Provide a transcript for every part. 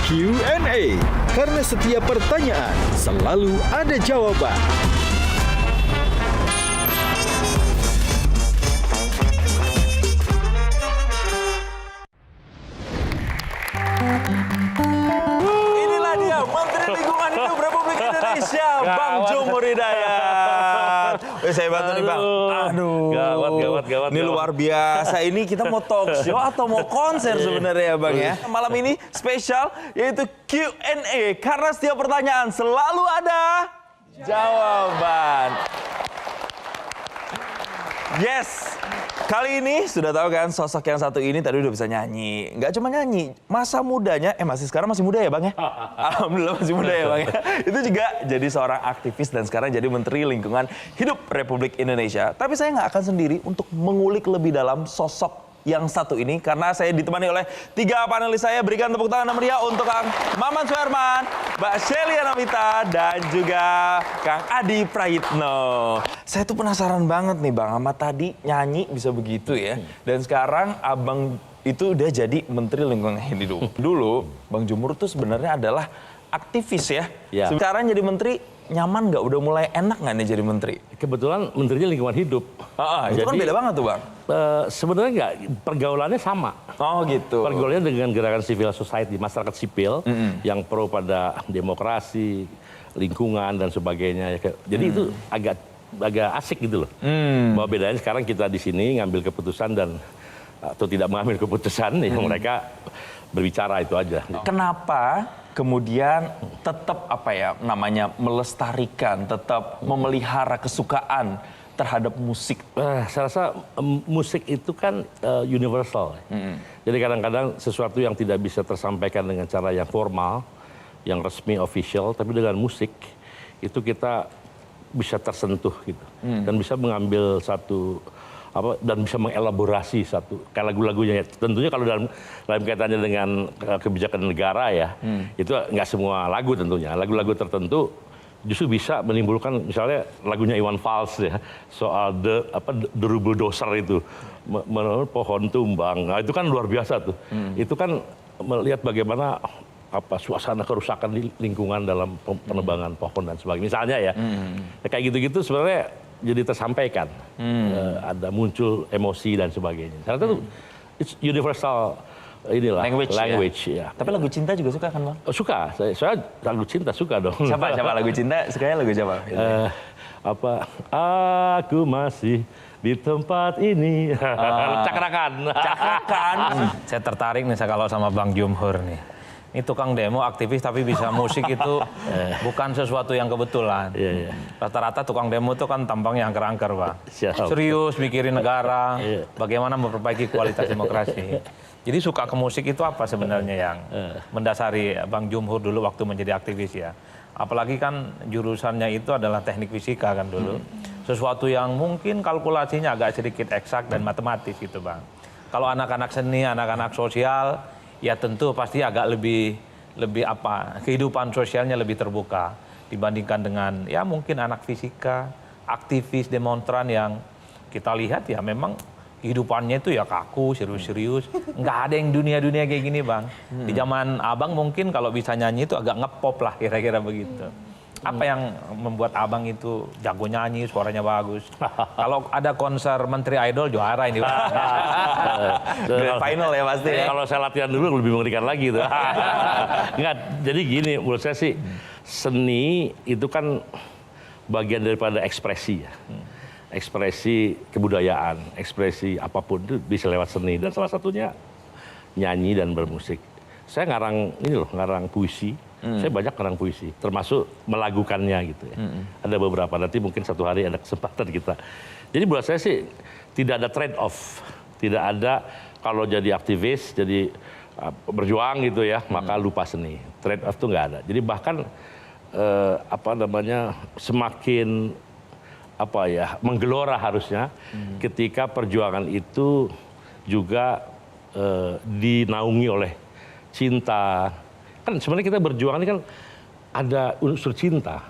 Q&A, karena setiap pertanyaan selalu ada jawaban. Inilah dia Menteri Lingkungan Hidup Republik Indonesia, Bang Jumhur Hidayat. Saya bantu nih Bang. Aduh, Gawat. Ini luar biasa. Ini kita mau talk show atau mau konser sebenarnya ya Bang ya. Malam ini spesial yaitu Q&A karena setiap pertanyaan selalu ada jawaban. Yes. Kali ini sudah tahu kan sosok yang satu ini tadi udah bisa nyanyi. Nggak cuma nyanyi, masa mudanya, masih sekarang masih muda ya Bang ya? Alhamdulillah masih muda ya Bang ya. Itu juga jadi seorang aktivis dan sekarang jadi Menteri Lingkungan Hidup Republik Indonesia. Tapi saya nggak akan sendiri untuk mengulik lebih dalam sosok yang satu ini. Karena saya ditemani oleh 3 panelis saya. Berikan tepuk tangan yang meriah untuk Kang Maman Suherman, Mbak Shelly Anamita, dan juga Kang Adi Prayitno. Saya tuh penasaran banget nih Bang, sama tadi nyanyi bisa begitu ya. Dan sekarang Abang itu udah jadi Menteri Lingkungan Hidup. Dulu Bang Jumhur tuh sebenarnya adalah aktivis ya. Sekarang jadi Menteri, nyaman nggak? Udah mulai enak nggak nih jadi Menteri? Kebetulan Menterinya Lingkungan Hidup. Itu kan beda banget tuh Bang. Sebenarnya nggak, pergaulannya sama. Oh gitu. Pergaulannya dengan gerakan civil society, masyarakat sipil yang pro pada demokrasi, lingkungan dan sebagainya. Jadi itu agak asik gitu loh. Bahwa bedanya sekarang kita di sini ngambil keputusan dan atau tidak mengambil keputusan, ya mereka berbicara itu aja. Kenapa kemudian tetap melestarikan, tetap memelihara kesukaan terhadap musik? Saya rasa musik itu kan universal. Jadi kadang-kadang sesuatu yang tidak bisa tersampaikan dengan cara yang formal, yang resmi, official, tapi dengan musik itu kita bisa tersentuh gitu. Dan bisa mengambil satu dan bisa mengelaborasi satu kayak lagu-lagunya. Tentunya kalau dalam kaitannya dengan kebijakan negara ya, itu nggak semua lagu tentunya. Lagu-lagu tertentu justru bisa menimbulkan, misalnya lagunya Iwan Fals ya, soal derubul doser itu, pohon tumbang. Nah, itu kan luar biasa tuh. Itu kan melihat bagaimana suasana kerusakan di lingkungan dalam penebangan pohon dan sebagainya. Misalnya ya, kayak gitu-gitu sebenarnya jadi tersampaikan, ada muncul emosi dan sebagainya. Saya rasa itu it's universal language ya. Tapi lagu cinta juga suka kan Bang? Suka, saya lagu cinta suka dong. Siapa lagu cinta? Sukanya lagu siapa? Aku masih di tempat ini. Cakrakan. Saya tertarik nih kalau sama Bang Jumhur nih. Ini tukang demo, aktivis tapi bisa musik itu bukan sesuatu yang kebetulan. Rata-rata tukang demo itu kan tampangnya angker-angker, Pak. Serius mikirin negara, bagaimana memperbaiki kualitas demokrasi. Jadi suka ke musik itu apa sebenarnya yang mendasari Bang Jumhur dulu waktu menjadi aktivis ya? Apalagi kan jurusannya itu adalah teknik fisika kan dulu. Sesuatu yang mungkin kalkulasinya agak sedikit eksak dan matematis gitu, Bang. Kalau anak-anak seni, anak-anak sosial, ya tentu pasti agak lebih kehidupan sosialnya lebih terbuka dibandingkan dengan ya mungkin anak fisika, aktivis, demonstran yang kita lihat ya memang kehidupannya itu ya kaku, serius-serius. Nggak ada yang dunia-dunia kayak gini Bang. Di zaman Abang mungkin kalau bisa nyanyi itu agak ngepop lah kira-kira begitu. Apa yang membuat Abang itu jago nyanyi, suaranya bagus? Kalau ada konser Menteri Idol juara ini. Grand final ya pasti. Kalau saya latihan dulu lebih mengerikan lagi tuh. Enggak, jadi gini menurut saya sih seni itu kan bagian daripada ekspresi ya. Ekspresi kebudayaan, ekspresi apapun itu bisa lewat seni dan salah satunya nyanyi dan bermusik. Saya ngarang puisi. Saya banyak ngarang puisi, termasuk melagukannya gitu ya. Ada beberapa, nanti mungkin satu hari ada kesempatan kita. Jadi buat saya sih tidak ada trade off, tidak ada kalau jadi aktivis, jadi berjuang gitu ya, maka lupa seni. Trade off tuh nggak ada. Jadi bahkan semakin menggelora harusnya ketika perjuangan itu juga dinaungi oleh cinta. Kan sebenarnya kita berjuang ini kan ada unsur cinta.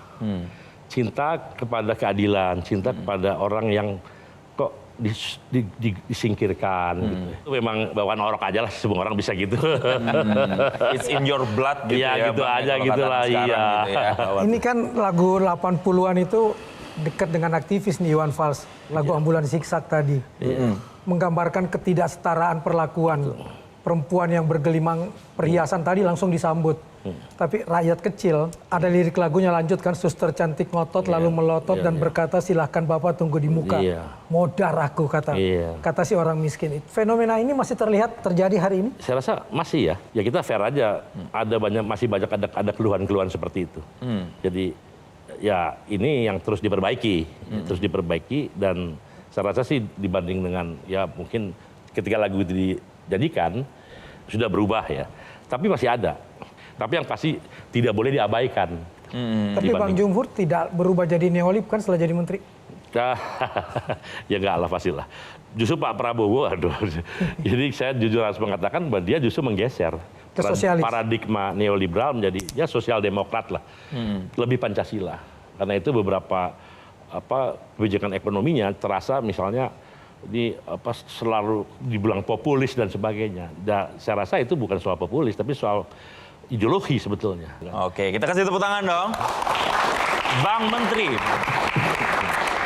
Cinta kepada keadilan, cinta kepada orang yang kok disingkirkan gitu. Itu memang bawaan orok aja lah, semua orang bisa gitu. It's in your blood gitu ya. Gitu Bang, aja kalau gitu kata lah, sekarang iya. gitu ya. Ini kan lagu 80-an itu dekat dengan aktivis nih Iwan Fals. Lagu Ambulan Siksak tadi. Menggambarkan ketidaksetaraan perlakuan. Perempuan yang bergelimang perhiasan tadi langsung disambut. Tapi rakyat kecil, ada lirik lagunya lanjutkan, suster cantik ngotot lalu melotot dan berkata silahkan Bapak tunggu di muka. Modar aku kata si orang miskin. Fenomena ini masih terlihat terjadi hari ini? Saya rasa masih ya. Ya kita fair aja. Masih banyak ada keluhan-keluhan seperti itu. Jadi ya ini yang terus diperbaiki. Terus diperbaiki dan saya rasa sih dibanding dengan ya mungkin ketika lagu itu dijadikan sudah berubah ya. Tapi masih ada. Tapi yang pasti tidak boleh diabaikan. Tapi Bang Jumhur tidak berubah jadi neolib kan setelah jadi menteri? Ya enggak lah pastilah. Justru Pak Prabowo, aduh. Jadi saya jujur harus mengatakan bahwa dia justru menggeser ke sosialis. Paradigma neoliberal menjadi ya sosial demokrat lah. Lebih Pancasila. Karena itu beberapa kebijakan ekonominya terasa misalnya selalu dibilang populis dan sebagainya. Saya rasa itu bukan soal populis tapi soal ideologi sebetulnya. Oke, kita kasih tepuk tangan dong. Bang Menteri,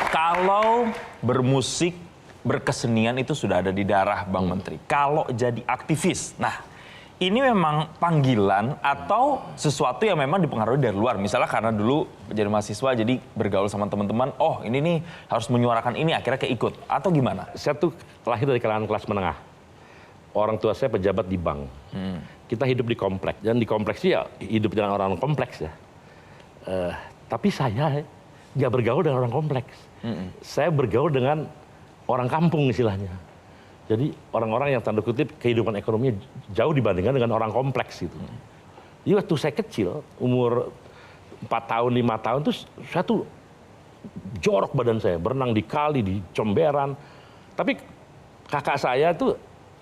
kalau bermusik, berkesenian itu sudah ada di darah Bang Menteri. Kalau jadi aktivis, nah ini memang panggilan atau sesuatu yang memang dipengaruhi dari luar. Misalnya karena dulu jadi mahasiswa, jadi bergaul sama teman-teman, oh ini nih harus menyuarakan ini, akhirnya keikut. Atau gimana? Saya tuh lahir dari kalangan kelas menengah. Orang tua saya pejabat di bank. Kita hidup di kompleks. Dan di kompleks ya hidup dengan orang kompleks ya. Tapi saya nggak bergaul dengan orang kompleks. Saya bergaul dengan orang kampung istilahnya. Jadi orang-orang yang tanda kutip kehidupan ekonominya jauh dibandingkan dengan orang kompleks gitu. Jadi waktu saya kecil, umur 4 tahun, 5 tahun, terus saya tuh jorok badan saya. Berenang di kali, di comberan. Tapi kakak saya tuh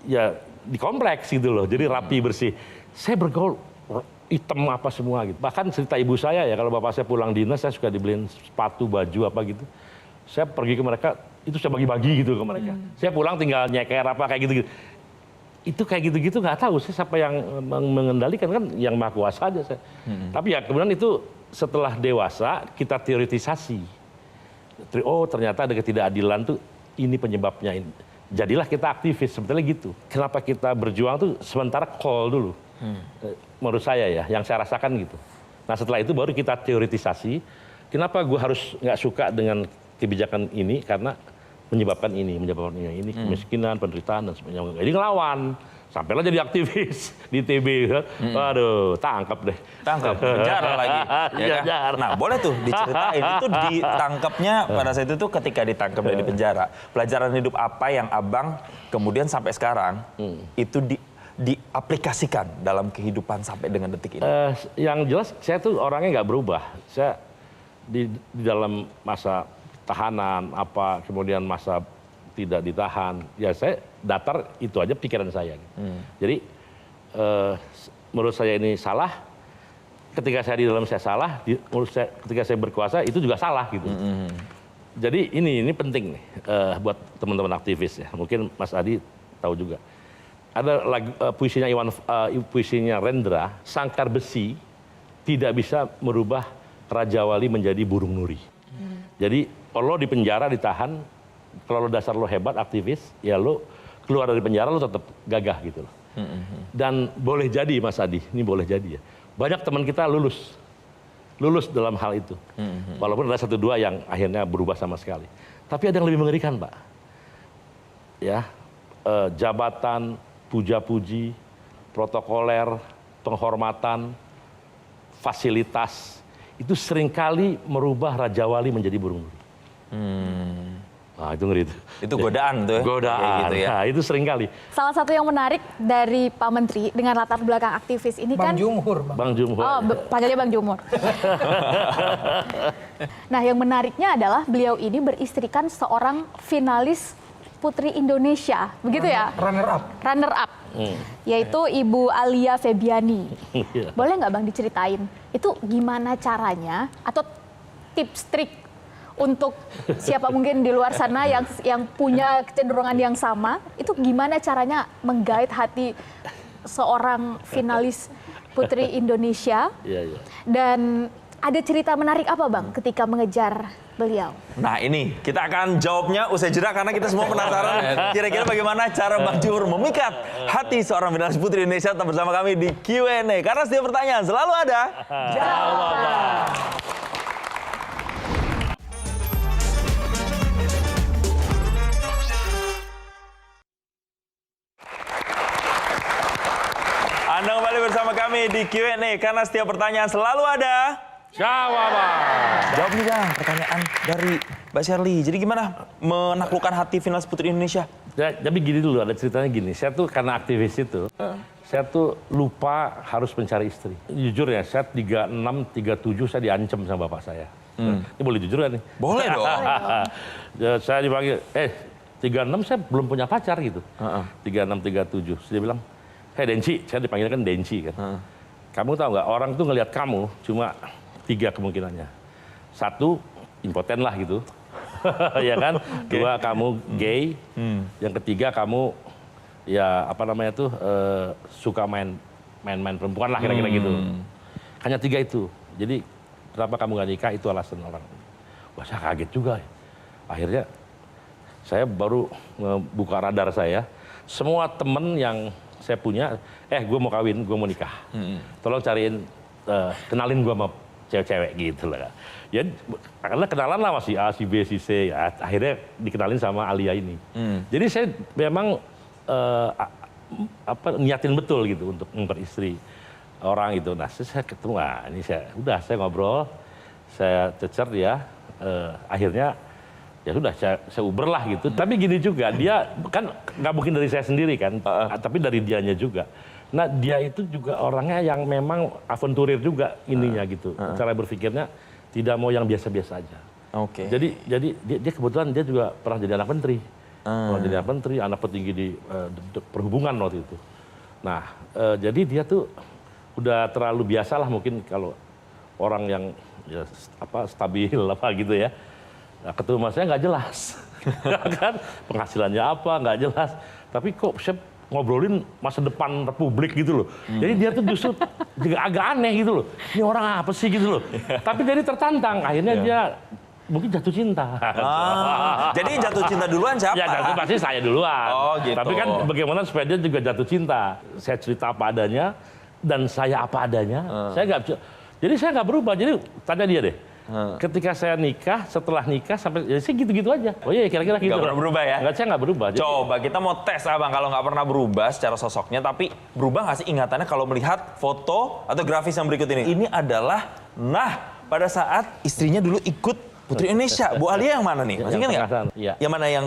ya di kompleks gitu loh, jadi rapi bersih. Saya bergaul hitam apa semua gitu. Bahkan cerita ibu saya ya, kalau bapak saya pulang dinas, saya suka dibeliin sepatu, baju apa gitu. Saya pergi ke mereka, itu saya bagi-bagi gitu ke mereka. Saya pulang tinggal nyeker apa kayak gitu-gitu. Itu kayak gitu-gitu nggak tahu saya siapa yang mengendalikan, kan yang Maha Kuasa aja saya. Tapi ya kemudian itu setelah dewasa kita teoritisasi. Oh ternyata ada ketidakadilan tuh ini penyebabnya ini. Jadilah kita aktivis, sebetulnya gitu. Kenapa kita berjuang tuh sementara call dulu. Menurut saya ya, yang saya rasakan gitu. Nah setelah itu baru kita teoritisasi. Kenapa gue harus nggak suka dengan kebijakan ini? Karena menyebabkan ini kemiskinan, penderitaan dan sebagainya. Jadi ngelawan. Sampailah jadi aktivis di TB kan. Waduh, tangkap deh. Tangkap, penjara lagi. Ya kan? Nah, boleh tuh diceritain itu ditangkapnya pada saat itu ketika ditangkap dari penjara. Pelajaran hidup apa yang Abang kemudian sampai sekarang itu diaplikasikan dalam kehidupan sampai dengan detik ini? Yang jelas saya tuh orangnya nggak berubah. Saya di dalam masa tahanan kemudian masa tidak ditahan, ya saya datar itu aja pikiran saya. Jadi menurut saya ini salah. Ketika saya di dalam saya salah, ketika saya berkuasa itu juga salah gitu. Jadi ini penting nih buat teman-teman aktivis ya. Mungkin Mas Adi tahu juga. Ada puisinya Rendra, sangkar besi tidak bisa merubah Raja Wali menjadi burung nuri. Jadi kalau lo di penjara ditahan, kalau lo dasar lo hebat aktivis, ya lo keluar dari penjara lo tetap gagah gitu loh. Dan boleh jadi Mas Adi, ini boleh jadi ya. Banyak teman kita lulus dalam hal itu. Walaupun ada 1-2 yang akhirnya berubah sama sekali. Tapi ada yang lebih mengerikan Pak. Ya, jabatan, puja-puji, protokoler, penghormatan, fasilitas, itu seringkali merubah Raja Wali menjadi burung nuri. Nah, itu ngeri itu. Itu godaan tuh ya? Godaan, gitu ya. Nah, itu sering kali. Salah satu yang menarik dari Pak Menteri dengan latar belakang aktivis ini Bang kan... Jumhur. Bang Jumhur. Oh, panggilnya Bang Jumhur. Nah, yang menariknya adalah beliau ini beristrikan seorang finalis Putri Indonesia, begitu ya? Runner up. Runner up, yaitu Ibu Alia Febiani. Boleh nggak Bang diceritain, itu gimana caranya atau tips trik untuk siapa mungkin di luar sana yang punya kecenderungan yang sama, itu gimana caranya menggait hati seorang finalis Putri Indonesia? Dan ada cerita menarik apa Bang ketika mengejar beliau? Nah ini kita akan jawabnya usai jeda karena kita semua penasaran kira-kira bagaimana cara Bang Jumhur memikat hati seorang finalis Putri Indonesia. Tetap bersama kami di Q&A karena setiap pertanyaan selalu ada jawaban. Anda kembali bersama kami di Q&A karena setiap pertanyaan selalu ada jawaban. Jawab nih Bang, pertanyaan dari Mbak Shirley. Jadi gimana menaklukkan hati finalis Putri Indonesia? Ya, tapi gini dulu, ada ceritanya gini. Saya tuh karena aktivis itu, saya tuh lupa harus mencari istri. Jujur ya, saya 36, 37 saya diancam sama bapak saya. Ini boleh jujur kan nih? Boleh dong. Ya, saya dipanggil, 36 saya belum punya pacar gitu. 36, 37. Terus dia bilang, hei Denci, saya dipanggil kan Denci kan. Kamu tahu nggak, orang tuh ngelihat kamu cuma 3 kemungkinannya. 1, impoten lah gitu. Ya kan? 2, kamu gay. Yang ketiga, kamu ya apa namanya tuh suka main perempuan lah kira-kira gitu. Hanya 3 itu. Jadi kenapa kamu gak nikah itu alasan orang. Wah saya kaget juga. Akhirnya saya baru buka radar saya. Semua temen yang saya punya, gue mau kawin, gue mau nikah. Tolong cariin, kenalin gue sama cewek-cewek gitu lah. Ya, karena kenalan lah masih A, si B, si C. Ya, akhirnya dikenalin sama Alia ini. Jadi saya memang niatin betul gitu untuk memperistri orang itu. Nah, saya ketemu, ini saya ngobrol, saya cecer dia. Akhirnya ya sudah saya uber lah gitu. Tapi gini juga, dia kan nggak mungkin dari saya sendiri kan, tapi dari dianya juga. Nah dia itu juga orangnya yang memang aventurir juga ininya gitu. Cara berpikirnya tidak mau yang biasa-biasa aja. Oke. Jadi dia kebetulan dia juga pernah jadi anak menteri. Pernah jadi anak menteri, anak petinggi di perhubungan waktu itu. Nah jadi dia tuh udah terlalu biasa lah mungkin kalau orang yang ya, stabil apa gitu ya. Nah, ketemu mas saya nggak jelas, kan penghasilannya apa nggak jelas. Tapi kok saya ngobrolin masa depan Republik gitu loh. Jadi dia tuh justru juga agak aneh gitu loh. Ini orang apa sih gitu loh. Tapi jadi tertantang. Akhirnya dia mungkin jatuh cinta. Jadi jatuh cinta duluan siapa? Ya jatuh pasti saya duluan. Oh gitu. Tapi kan bagaimana supaya dia juga jatuh cinta. Saya cerita apa adanya dan saya apa adanya. Saya nggak bisa. Jadi saya nggak berubah. Jadi tanya dia deh. Ketika saya nikah, setelah nikah sampai ya sih gitu-gitu aja. Oh iya kira-kira gitu. Nggak pernah berubah ya? Saya nggak berubah. Jadi, coba kita mau tes Abang kalau nggak pernah berubah secara sosoknya, tapi berubah nggak sih ingatannya kalau melihat foto atau grafis yang berikut ini? Ini adalah, pada saat istrinya dulu ikut Putri Indonesia. Bu Alia yang mana nih? Masih ingat nggak? Iya. Yang mana yang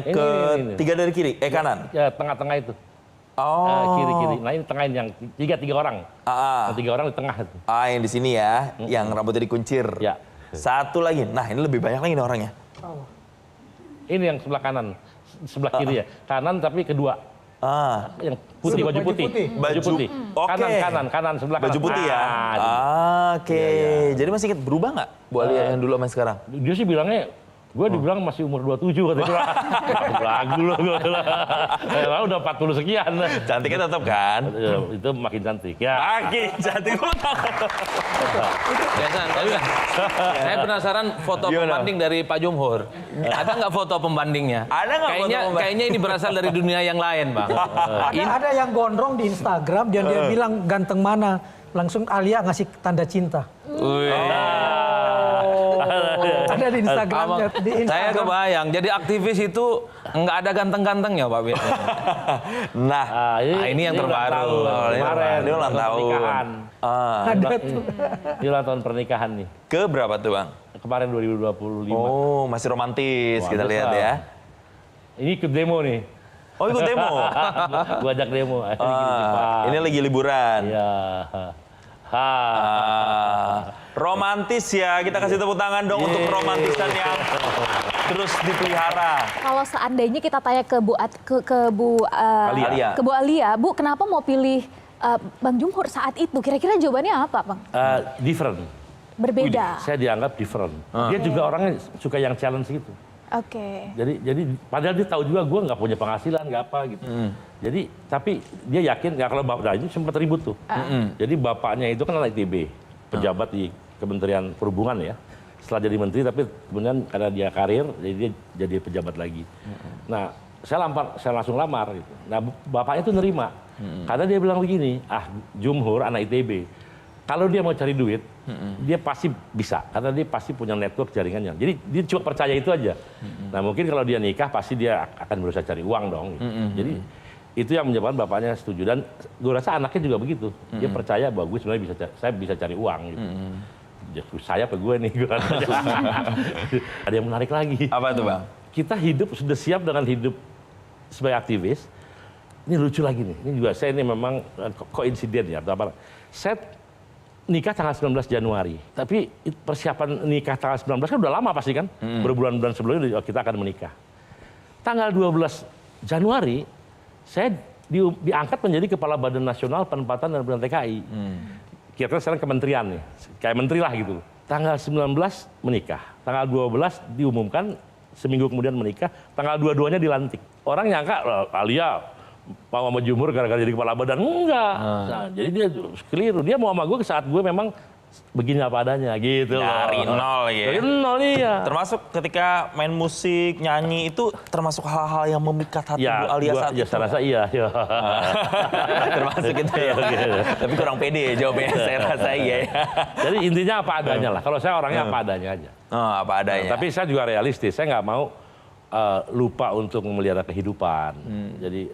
ketiga dari kiri? Kanan? Ya tengah-tengah itu. Oh. Kiri-kiri. Nah ini tengah yang tiga orang. Yang 3 orang di tengah itu. Yang di sini ya, yang rambutnya dikuncir. Ya. Satu lagi. Nah ini lebih banyak lagi nih orangnya. Ini yang sebelah kanan, sebelah kiri ya. Kanan tapi kedua. Yang putih, baju putih. Baju putih. Kanan, sebelah kanan. Baju putih ya? Oke. Jadi masih ingat berubah nggak Bu Alia yang dulu sama sekarang? Dia sih bilangnya, gue dibilang masih umur 27 katanya. Lagu loh gue bilang. Udah 40 sekian. Cantiknya tetap kan? Itu makin cantik. Ya. Makin cantik. Saya penasaran foto pembanding dari Pak Jumhur. Ada nggak foto pembandingnya? Ada nggak foto pembanding? Kayaknya ini berasal dari dunia yang lain, Bang. Ada yang gondrong di Instagram, dia bilang ganteng mana. Langsung Alia ngasih tanda cinta. Ada di Instagramnya. Saya kebayang, jadi aktivis itu nggak ada ganteng-gantengnya Pak Bin. Nah, ini yang terbaru. Kemarin dia ulang tahun. Ada tuh. Ini ulang tahun pernikahan nih. Ke berapa tuh Bang? Kemarin 2025. Oh, masih romantis. Kita lihat ya. Ini ikut demo nih. Oh, ikut demo? Gua ajak demo. Ini lagi liburan. Iya. Romantis ya, kita kasih tepuk tangan dong untuk romantisan yang terus dipelihara. Kalau seandainya kita tanya ke Bu Alia. ke Bu Alia, Bu kenapa mau pilih Bang Jumhur saat itu? Kira-kira jawabannya apa, Bang? Different. Berbeda. Saya dianggap different. Dia juga orangnya suka yang challenge gitu. Oke. Jadi padahal dia tahu juga gue nggak punya penghasilan, nggak apa gitu. Jadi tapi dia yakin ya kalau bapak ini sempat ribut tuh. Jadi bapaknya itu kan anak ITB, pejabat di Kementerian Perhubungan ya. Setelah jadi menteri tapi kemudian karena dia karir jadi dia jadi pejabat lagi. Nah saya langsung lamar gitu. Nah bapaknya tuh nerima karena dia bilang begini, Jumhur anak ITB. Kalau dia mau cari duit, dia pasti bisa. Karena dia pasti punya network jaringannya. Jadi dia cuma percaya itu aja. Nah mungkin kalau dia nikah, pasti dia akan berusaha cari uang dong. Gitu. Jadi itu yang menyebabkan bapaknya setuju. Dan gue rasa anaknya juga begitu. Dia percaya bahwa gue sebenarnya saya bisa cari uang. Gitu. Saya apa gue nih? Ada yang menarik lagi. Apa itu Bang? Kita hidup, sudah siap dengan hidup sebagai aktivis. Ini lucu lagi nih. Ini juga saya ini memang koinsiden ya. Saya nikah tanggal 19 Januari. Tapi persiapan nikah tanggal 19 kan udah lama pasti kan. Berbulan-bulan sebelumnya kita akan menikah. Tanggal 12 Januari, saya diangkat menjadi Kepala Badan Nasional Penempatan dan Pembinaan TKI. Kira-kira sekarang kementerian nih. Kayak menteri lah gitu. Tanggal 19 menikah. Tanggal 12 diumumkan, seminggu kemudian menikah. Tanggal 22-nya dilantik. Orang nyangka, Alia mau sama Jumhur gara-gara jadi kepala badan. Enggak. Nah, jadi dia keliru. Dia mau sama gue saat gue memang begini apa adanya gitu. Dari nol ya. Dari nol iya. Termasuk ketika main musik, nyanyi itu termasuk hal-hal yang memikat hati Bu Alia saat itu. Saya rasa iya. Termasuk itu ya. Tapi kurang pede ya jawabnya, saya rasa iya. Jadi intinya apa adanya lah. Kalau saya orangnya apa adanya aja. Apa adanya. Tapi saya juga realistis. Saya nggak mau lupa untuk memelihara kehidupan. Jadi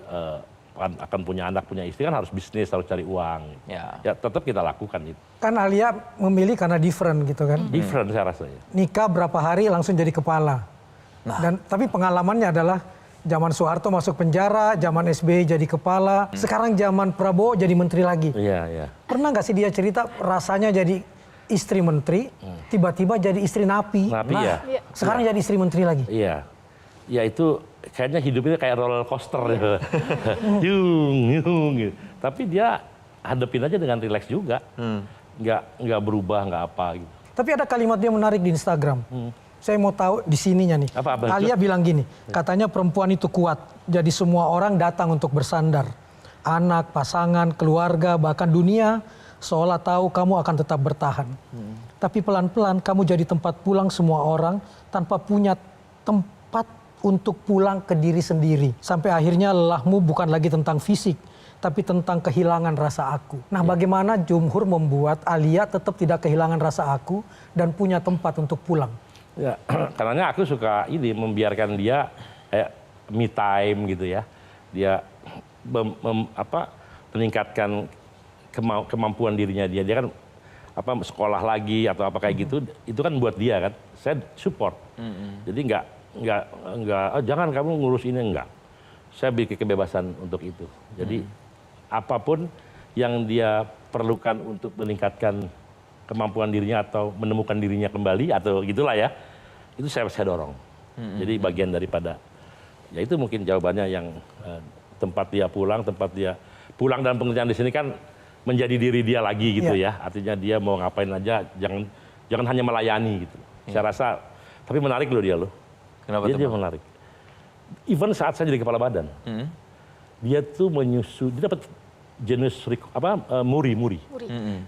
akan punya anak, punya istri kan harus bisnis, harus cari uang. Ya tetap kita lakukan itu. Kan Alia memilih karena different gitu kan. Different saya rasanya. Nikah berapa hari langsung jadi kepala. Tapi pengalamannya adalah zaman Soeharto masuk penjara, zaman SBY jadi kepala, sekarang zaman Prabowo jadi menteri lagi. Iya. Pernah nggak sih dia cerita rasanya jadi istri menteri, tiba-tiba jadi istri napi. Ya. Sekarang jadi istri menteri lagi. Iya. Ya itu kayaknya hidupnya kayak roller coaster gitu. Yung gitu. Tapi dia hadapin aja dengan rileks juga. Nggak berubah, nggak apa gitu. Tapi ada kalimat dia menarik di Instagram. Saya mau tahu di sininya nih. Apa? Alia bilang gini, katanya perempuan itu kuat. Jadi semua orang datang untuk bersandar. Anak, pasangan, keluarga, bahkan dunia seolah tahu kamu akan tetap bertahan. Tapi pelan-pelan kamu jadi tempat pulang semua orang tanpa punya tempat untuk pulang ke diri sendiri. Sampai akhirnya lelahmu bukan lagi tentang fisik, tapi tentang kehilangan rasa aku. Nah bagaimana Jumhur membuat Alia tetap tidak kehilangan rasa aku dan punya tempat untuk pulang? Ya, karena aku suka ini membiarkan dia kayak me time gitu ya. Dia meningkatkan kemampuan dirinya dia. Dia kan sekolah lagi atau apa kayak gitu. Itu kan buat dia kan. Saya support. Jadi enggak jangan kamu ngurus ini, enggak. Saya beri kebebasan untuk itu. Jadi apapun yang dia perlukan untuk meningkatkan kemampuan dirinya atau menemukan dirinya kembali atau gitulah ya, itu saya dorong. Jadi bagian daripada ya itu mungkin jawabannya yang tempat dia pulang dalam pengertian di sini kan menjadi diri dia lagi gitu ya. Artinya dia mau ngapain aja jangan hanya melayani gitu. Saya rasa tapi menarik loh dia loh. Kenapa dia menarik. Even saat saya jadi kepala badan, dia tuh menyusui, dia dapat jenis muri.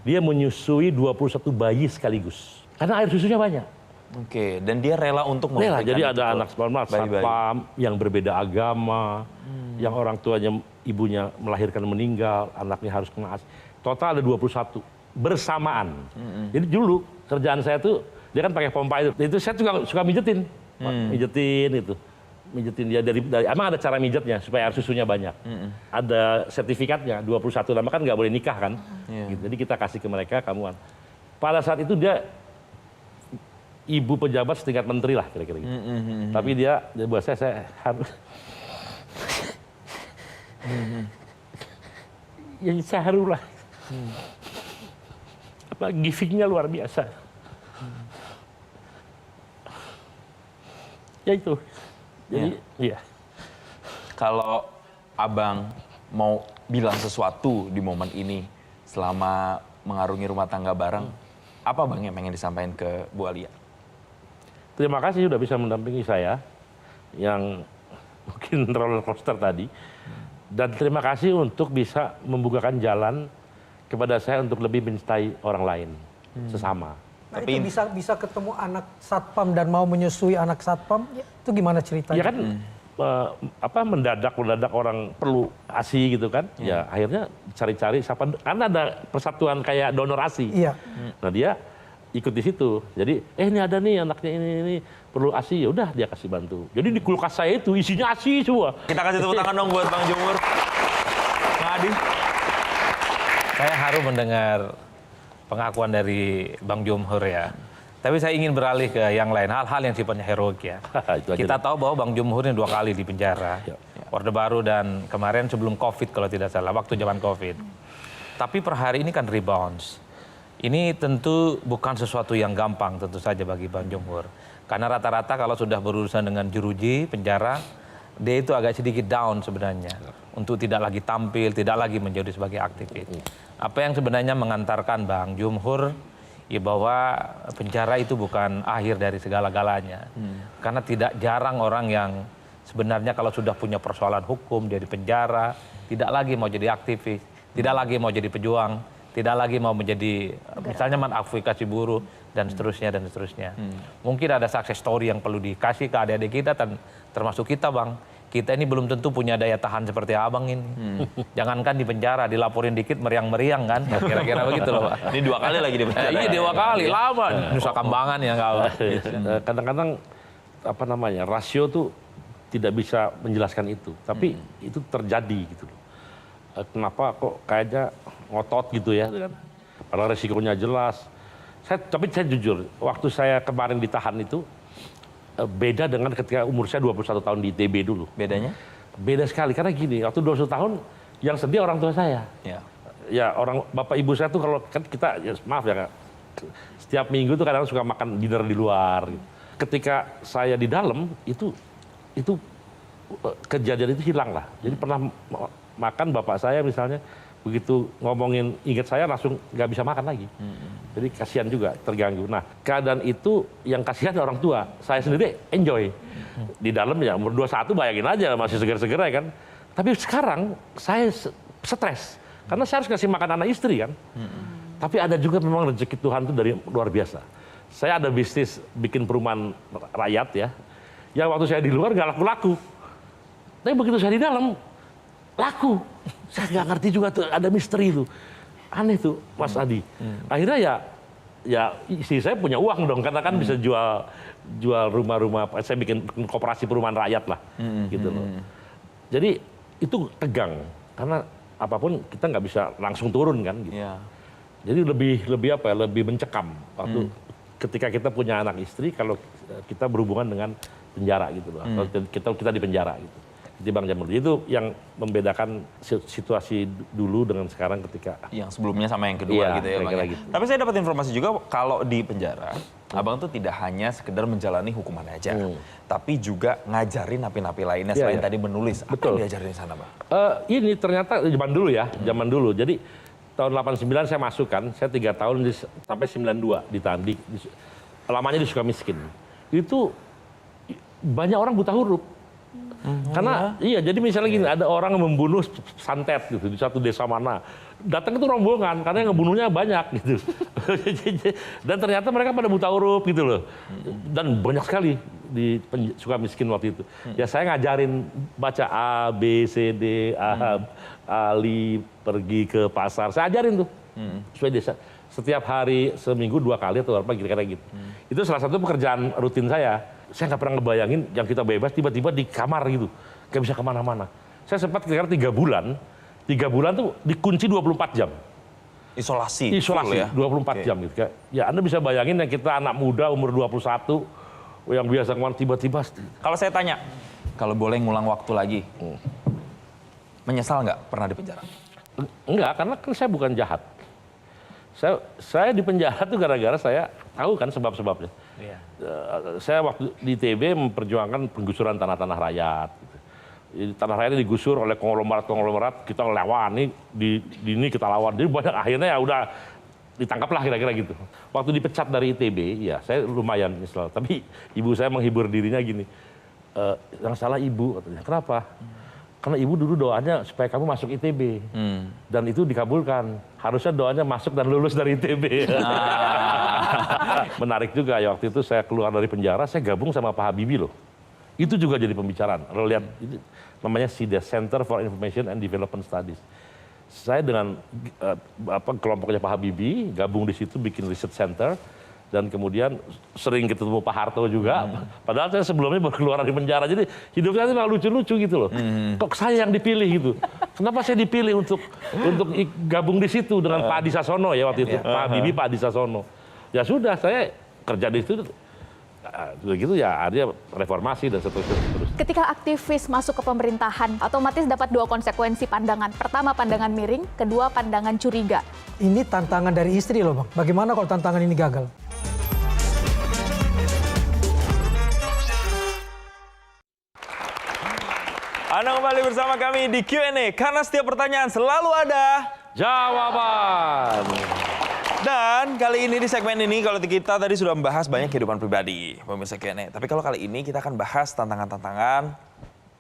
Dia menyusui 21 bayi sekaligus. Karena air susunya banyak. Oke, dan dia rela untuk memberikan. Jadi ada anak satpam yang berbeda agama, yang orang tuanya ibunya melahirkan meninggal, anaknya harus kena ASI. Total ada 21 bersamaan. Jadi dulu kerjaan saya tuh dia kan pakai pompa itu saya juga suka mijetin dia dari emang ada cara mijetnya supaya air susunya banyak. Ada sertifikatnya 21 nama kan nggak boleh nikah kan. Gitu. Jadi kita kasih ke mereka kamuan. Pada saat itu dia ibu pejabat setingkat menteri lah kira-kira gitu. Tapi dia buat saya harus ya saya harus lah. Givingnya luar biasa. Ya itu. Jadi iya. Kalau Abang mau bilang sesuatu di momen ini selama mengarungi rumah tangga bareng, Apa Bang yang pengen disampaikan ke Bu Alia? Terima kasih sudah bisa mendampingi saya yang mungkin roller coaster tadi. Dan terima kasih untuk bisa membukakan jalan kepada saya untuk lebih mencintai orang lain, sesama. Nah, itu bisa ketemu anak satpam dan mau menyusui anak satpam, itu gimana ceritanya? Ya kan mendadak orang perlu ASI gitu kan. Ya akhirnya cari-cari siapa, karena ada persatuan kayak donor ASI. Iya. Nah dia ikut di situ. Jadi ini ada nih anaknya ini perlu ASI, ya udah dia kasih bantu. Jadi di kulkas saya itu isinya ASI semua. Kita kasih tepuk tangan dong buat Bang Jumhur. Nah, Adi. Saya haru mendengar pengakuan dari Bang Jumhur ya. Tapi saya ingin beralih ke yang lain, hal-hal yang sifatnya heroik ya. Kita tahu bahwa Bang Jumhur ini 2 kali di penjara. Orde Baru dan kemarin sebelum Covid kalau tidak salah, waktu zaman Covid. Tapi per hari ini kan rebounds. Ini tentu bukan sesuatu yang gampang tentu saja bagi Bang Jumhur. Karena rata-rata kalau sudah berurusan dengan jeruji, penjara, dia itu agak sedikit down sebenarnya. Untuk tidak lagi tampil, tidak lagi menjadi sebagai aktivis. Apa yang sebenarnya mengantarkan Bang Jumhur ya bahwa penjara itu bukan akhir dari segala-galanya. Karena tidak jarang orang yang sebenarnya kalau sudah punya persoalan hukum dia di penjara, tidak lagi mau jadi aktivis, tidak lagi mau jadi pejuang, tidak lagi mau menjadi misalnya mengadvokasi buruh dan seterusnya dan seterusnya. Mungkin ada success story yang perlu dikasih ke adik-adik kita dan termasuk kita Bang. Kita ini belum tentu punya daya tahan seperti abang ini. Jangankan di penjara, dilaporin dikit meriang-meriang kan. Kira-kira begitu loh Pak. Ini 2 kali lagi di penjara. Iya 2 kali, lama. Nusa Kambangan ya kawan. Kadang-kadang rasio tuh tidak bisa menjelaskan itu. Tapi itu terjadi gitu loh. Kenapa kok kayaknya ngotot gitu ya. Padahal resikonya jelas. Tapi saya jujur, waktu saya kemarin ditahan itu, beda dengan ketika umur saya 21 tahun di ITB dulu. Bedanya? Beda sekali, karena gini, waktu 21 tahun yang sedih orang tua saya. Ya orang bapak ibu saya tuh kalau kan kita, ya, maaf ya Kak, setiap minggu tuh kadang suka makan dinner di luar. Gitu. Ketika saya di dalam, itu kejadian itu hilang lah. Jadi pernah makan bapak saya misalnya, begitu ngomongin ingat saya langsung nggak bisa makan lagi. Jadi kasihan juga, terganggu. Nah keadaan itu yang kasihan orang tua. Saya sendiri enjoy. Di dalam ya umur 21 bayangin aja masih seger-seger ya kan. Tapi sekarang saya stres. Karena saya harus kasih makan anak istri kan. Tapi ada juga memang rezeki Tuhan itu dari luar biasa. Saya ada bisnis bikin perumahan rakyat ya. Yang waktu saya di luar nggak laku-laku. Tapi begitu saya di dalam, laku. Saya nggak ngerti juga tuh, ada misteri itu. Aneh tuh Mas Adi. Akhirnya ya istri saya punya uang dong, karena kan bisa jual rumah-rumah, saya bikin koperasi perumahan rakyat lah. Gitu loh. Jadi itu tegang, karena apapun kita nggak bisa langsung turun kan. Gitu. Jadi lebih mencekam waktu ketika kita punya anak istri, kalau kita berhubungan dengan penjara gitu loh. Kalau kita di penjara gitu. Di Bang Jamur. Itu yang membedakan situasi dulu dengan sekarang ketika yang sebelumnya sama yang kedua gitu ya Bang. Gitu. Tapi saya dapat informasi juga kalau di penjara, Abang tuh tidak hanya sekedar menjalani hukuman aja, tapi juga ngajarin napi-napi lainnya selain tadi menulis. Apa yang diajarin di sana Bang? Ini ternyata zaman dulu ya, zaman dulu. Jadi tahun 89 saya masuk kan, saya 3 tahun sampai 92 ditahan. Lamanya di Sukamiskin. Itu banyak orang buta huruf. Karena iya jadi misalnya gini, ada orang yang membunuh santet gitu di satu desa mana, datang itu rombongan karena yang ngebunuhnya banyak gitu. Dan ternyata mereka pada buta huruf gitu loh. Dan banyak sekali di Sukamiskin waktu itu. Ya saya ngajarin baca A, B, C, D, Ali, pergi ke pasar. Saya ajarin tuh. Supaya desa. Setiap hari seminggu 2 kali atau berapa gitu kayak gitu. Itu salah satu pekerjaan rutin saya. Saya nggak pernah ngebayangin yang kita bebas tiba-tiba di kamar gitu. Nggak bisa kemana-mana. Saya sempat kira-kira 3 bulan. 3 bulan tuh dikunci 24 jam. Isolasi ya? 24 jam gitu. Ya Anda bisa bayangin yang kita anak muda umur 21. Yang biasa kemana tiba-tiba. Kalau saya tanya, kalau boleh ngulang waktu lagi. Menyesal nggak pernah di penjara? Enggak, karena kan saya bukan jahat. Saya di penjara tuh gara-gara saya tahu kan sebab-sebabnya. Saya waktu di ITB memperjuangkan penggusuran tanah-tanah rakyat. Tanah rakyat digusur oleh konglomerat, kita lawan, ini kita lawan. Jadi banyak akhirnya ya udah ditangkaplah kira-kira gitu. Waktu dipecat dari ITB, ya saya lumayan nyesel. Tapi ibu saya menghibur dirinya gini, yang salah ibu, katanya. Kenapa? Karena ibu dulu doanya supaya kamu masuk ITB. Dan itu dikabulkan. Harusnya doanya masuk dan lulus dari ITB. Menarik juga ya, waktu itu saya keluar dari penjara, saya gabung sama Pak Habibie loh. Itu juga jadi pembicaraan. Kalau lihat, ini namanya CIDES, Center for Information and Development Studies. Saya dengan kelompoknya Pak Habibie, gabung di situ bikin research center. Dan kemudian sering ketemu Pak Harto juga. Padahal saya sebelumnya baru keluar dari penjara. Jadi hidup saya malah lucu-lucu gitu loh. Kok saya yang dipilih gitu? Kenapa saya dipilih untuk gabung di situ dengan Pak Adi Sasono ya waktu itu. Pak Habibie, Pak Adi Sasono. Ya sudah, saya kerja di situ. Begitu ya, ada reformasi dan seterusnya. Ketika aktivis masuk ke pemerintahan, otomatis dapat dua konsekuensi pandangan. Pertama, pandangan miring. Kedua, pandangan curiga. Ini tantangan dari istri loh Bang. Bagaimana kalau tantangan ini gagal? Anda kembali bersama kami di Q&A, karena setiap pertanyaan selalu ada Jawaban. Dan kali ini di segmen ini, kalau kita tadi sudah membahas banyak kehidupan pribadi, pemirsa Q&A. Tapi kalau kali ini kita akan bahas tantangan-tantangan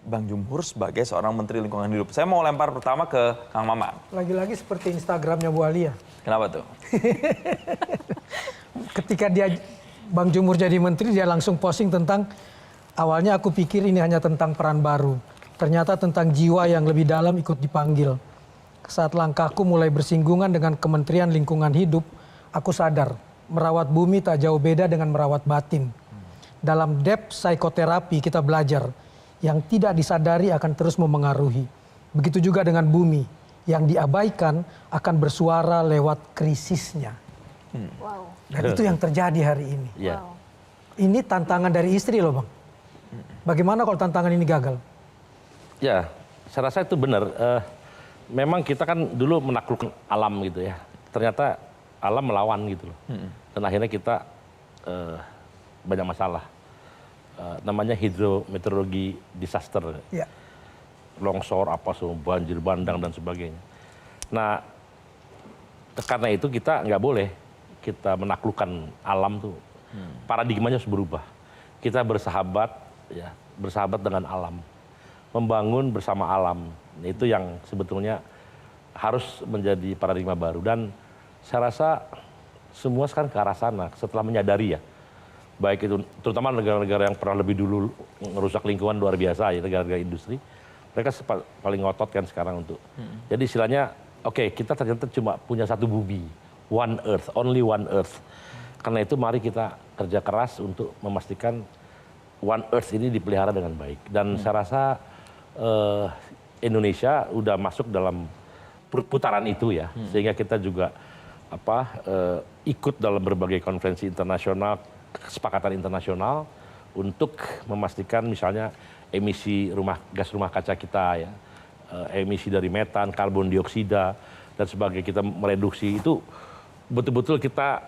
Bang Jumhur sebagai seorang Menteri Lingkungan Hidup. Saya mau lempar pertama ke Kang Maman. Lagi-lagi seperti Instagramnya Bu Alia. Kenapa tuh? Ketika Bang Jumhur jadi menteri, dia langsung posting tentang, awalnya aku pikir ini hanya tentang peran baru. Ternyata tentang jiwa yang lebih dalam ikut dipanggil. Saat langkahku mulai bersinggungan dengan Kementerian Lingkungan Hidup, aku sadar merawat bumi tak jauh beda dengan merawat batin. Dalam depth psikoterapi kita belajar, yang tidak disadari akan terus memengaruhi. Begitu juga dengan bumi, yang diabaikan akan bersuara lewat krisisnya. Wow. Dan itu yang terjadi hari ini. Ya. Wow. Ini tantangan dari istri loh Bang. Bagaimana kalau tantangan ini gagal? Ya, saya rasa itu benar. Memang kita kan dulu menaklukkan alam gitu ya. Ternyata alam melawan gitu loh. Dan akhirnya kita banyak masalah. Namanya hidrometeorologi disaster. Ya. Longsor, apa semua, banjir bandang dan sebagainya. Nah, karena itu kita nggak boleh kita menaklukkan alam tuh. Paradigmanya harus berubah. Kita bersahabat, ya, bersahabat dengan alam. Membangun bersama alam. Itu yang sebetulnya harus menjadi paradigma baru. Dan saya rasa semua sekarang ke arah sana setelah menyadari ya. Baik itu terutama negara-negara yang pernah lebih dulu merusak lingkungan luar biasa ya, negara-negara industri. Mereka paling ngotot kan sekarang untuk. Jadi istilahnya, oke, kita ternyata cuma punya satu bumi. One earth, only one earth. Karena itu mari kita kerja keras untuk memastikan one earth ini dipelihara dengan baik. Dan saya rasa Indonesia udah masuk dalam putaran itu ya, sehingga kita juga ikut dalam berbagai konferensi internasional, kesepakatan internasional untuk memastikan misalnya emisi gas rumah kaca kita ya, emisi dari metan, karbon dioksida dan sebagainya, kita mereduksi itu betul-betul kita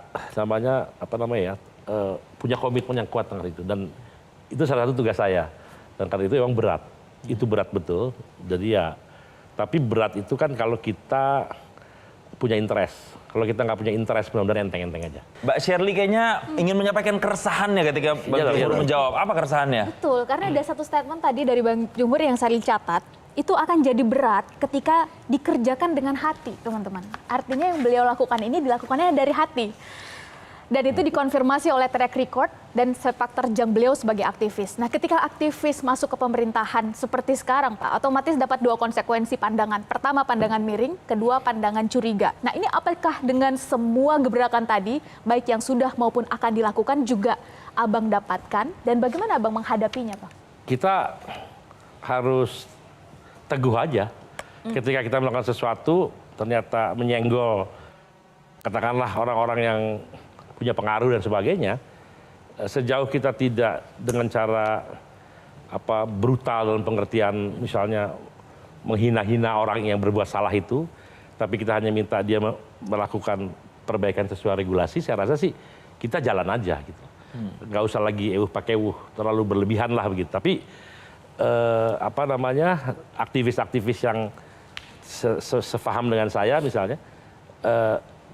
punya komitmen yang kuat tentang itu, dan itu salah satu tugas saya, dan karena itu memang berat. Itu berat betul, jadi ya, tapi berat itu kan kalau kita punya interest. Kalau kita nggak punya interest, benar-benar enteng-enteng aja. Mbak Shirley kayaknya ingin menyampaikan keresahannya ketika Bang Jumhur menjawab. Apa keresahannya? Betul, karena ada satu statement tadi dari Bang Jumhur yang saya catat, itu akan jadi berat ketika dikerjakan dengan hati, teman-teman. Artinya yang beliau lakukan ini dilakukannya dari hati. Dan itu dikonfirmasi oleh track record dan sepak terjang beliau sebagai aktivis. Nah, ketika aktivis masuk ke pemerintahan seperti sekarang, Pak, otomatis dapat dua konsekuensi pandangan. Pertama, pandangan miring. Kedua, pandangan curiga. Nah, ini apakah dengan semua gebrakan tadi, baik yang sudah maupun akan dilakukan, juga Abang dapatkan? Dan bagaimana Abang menghadapinya, Pak? Kita harus teguh aja. Ketika kita melakukan sesuatu, ternyata menyenggol, katakanlah orang-orang yang punya pengaruh dan sebagainya, sejauh kita tidak dengan cara brutal dalam pengertian misalnya menghina-hina orang yang berbuat salah itu, tapi kita hanya minta dia melakukan perbaikan sesuai regulasi, saya rasa sih kita jalan aja gitu. Nggak usah lagi pakai terlalu berlebihan lah begitu. Tapi aktivis-aktivis yang sefaham dengan saya misalnya,